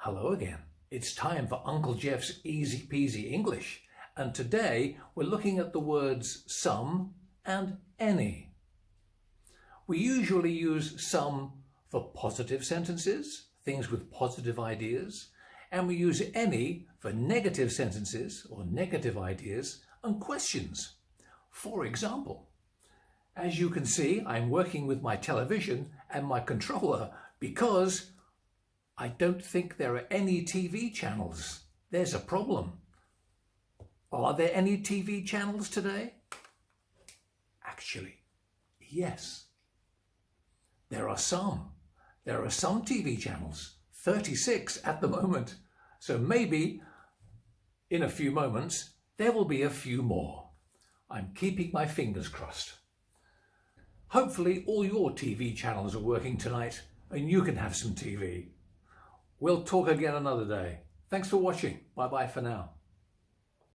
Hello again. It's time for Uncle Geoff's Easy-Peasy English, and today we're looking at the words some and any. We usually use some for positive sentences, things with positive ideas, and we use any for negative sentences or negative ideas and questions. For example, as you can see, I'm working with my television and my controller because I don't think there are any TV channels. There's a problem. Are there any TV channels today? Actually, yes. There are some. There are some TV channels, 36 at the moment. So maybe in a few moments, there will be a few more. I'm keeping my fingers crossed. Hopefully all your TV channels are working tonight and you can have some TV. We'll talk again another day. Thanks for watching. Bye-bye for now.